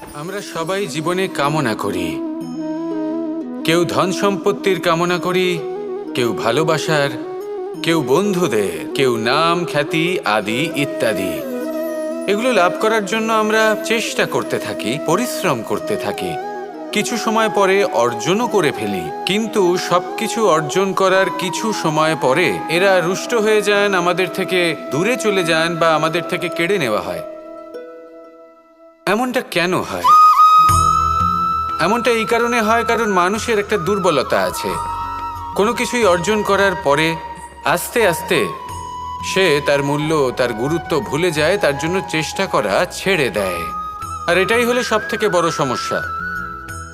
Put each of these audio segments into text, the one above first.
আমরা সবাই জীবনে কামনা করি। কেউ ধন সম্পত্তির কামনা করি, কেউ ভালোবাসার, কেউ বন্ধুদের, কেউ নাম খ্যাতি আদি ইত্যাদি। এগুলো লাভ করার জন্য আমরা চেষ্টা করতে থাকি, পরিশ্রম করতে থাকি। কিছু সময় পরে অর্জনও করে ফেলি, কিন্তু সবকিছু অর্জন করার কিছু সময় পরে এরা রুষ্ট হয়ে যান, আমাদের থেকে দূরে চলে যান বা আমাদের থেকে কেড়ে নেওয়া হয়। এমনটা কেন হয়? এমনটা এই কারণে হয় কারণ মানুষের একটা দুর্বলতা আছে। কোনো কিছুই অর্জন করার পরে আস্তে আস্তে সে তার মূল্য, তার গুরুত্ব ভুলে যায়, তার জন্য চেষ্টা করা ছেড়ে দেয়। আর এটাই হলো সবথেকে বড় সমস্যা।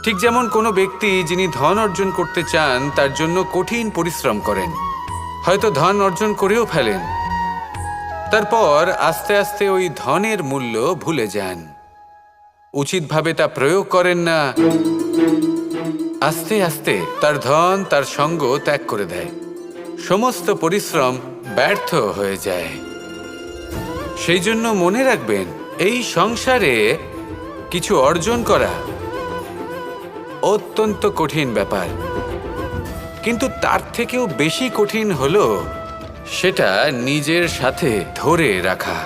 ঠিক যেমন কোনো ব্যক্তি যিনি ধন অর্জন করতে চান তার জন্য কঠিন পরিশ্রম করেন, হয়তো ধন অর্জন করেও ফেলেন, তারপর আস্তে আস্তে ওই ধনের মূল্য ভুলে যান, উচিতভাবে তা প্রয়োগ করেন না, আস্তে আস্তে তার ধন তার সঙ্গ ত্যাগ করে দেয়, সমস্ত পরিশ্রম ব্যর্থ হয়ে যায়। সেই জন্য মনে রাখবেন, এই সংসারে কিছু অর্জন করা অত্যন্ত কঠিন ব্যাপার, কিন্তু তার থেকেও বেশি কঠিন হলো সেটা নিজের সাথে ধরে রাখা।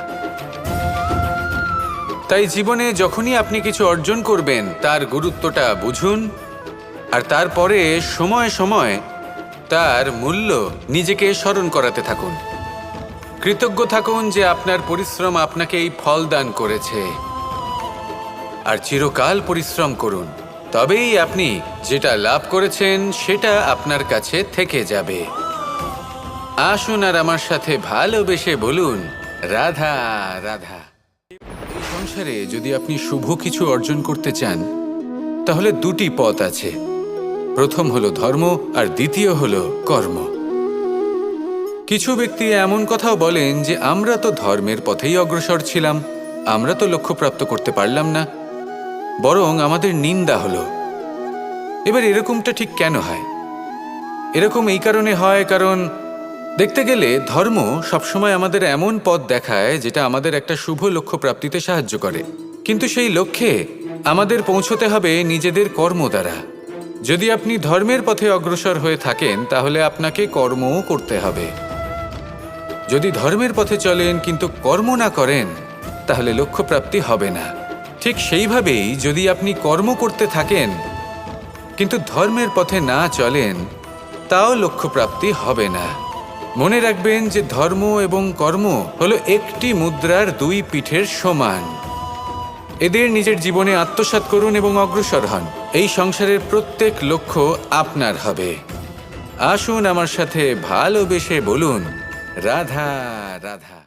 তাই জীবনে যখনই আপনি কিছু অর্জন করবেন তার গুরুত্বটা বুঝুন, আর তারপরে সময় সময় তার মূল্য নিজেকে স্মরণ করাতে থাকুন। কৃতজ্ঞ থাকুন যে আপনার পরিশ্রম আপনাকে এই ফল দান করেছে, আর চিরকাল পরিশ্রম করুন, তবেই আপনি যেটা লাভ করেছেন সেটা আপনার কাছে থেকে যাবে। আসুন আর আমার সাথে ভালোবেসে বলুন, রাধা রাধা। এই সংসারে যদি আপনি শুভ কিছু অর্জন করতে চান তাহলে দুটি পথ আছে। প্রথম হলো ধর্ম আর দ্বিতীয় হলো কর্ম। কিছু ব্যক্তি এমন কথাও বলেন যে আমরা তো ধর্মের পথেই অগ্রসর ছিলাম, আমরা তো লক্ষ্যপ্রাপ্ত করতে পারলাম না, বরং আমাদের নিন্দা হলো। এবার এরকমটা ঠিক কেন হয়? এরকম এই কারণে হয় কারণ দেখতে গেলে ধর্ম সবসময় আমাদের এমন পথ দেখায় যেটা আমাদের একটা শুভ লক্ষ্য প্রাপ্তিতে সাহায্য করে, কিন্তু সেই লক্ষ্যে আমাদের পৌঁছতে হবে নিজেদের কর্ম দ্বারা। যদি আপনি ধর্মের পথে অগ্রসর হয়ে থাকেন তাহলে আপনাকে কর্মও করতে হবে। যদি ধর্মের পথে চলেন কিন্তু কর্ম না করেন তাহলে লক্ষ্যপ্রাপ্তি হবে না। ঠিক সেইভাবেই যদি আপনি কর্ম করতে থাকেন কিন্তু ধর্মের পথে না চলেন তাও লক্ষ্যপ্রাপ্তি হবে না। মনে রাখবেন যে ধর্ম এবং কর্ম হলো একটি মুদ্রার দুই পিঠের সমান। এদের নিজের জীবনে আত্মসাৎ করুন এবং অগ্রসর হন। এই সংসারের প্রত্যেক লক্ষ্য আপনার হবে। আসুন আমার সাথে ভালোবেসে বলুন, রাধা রাধা।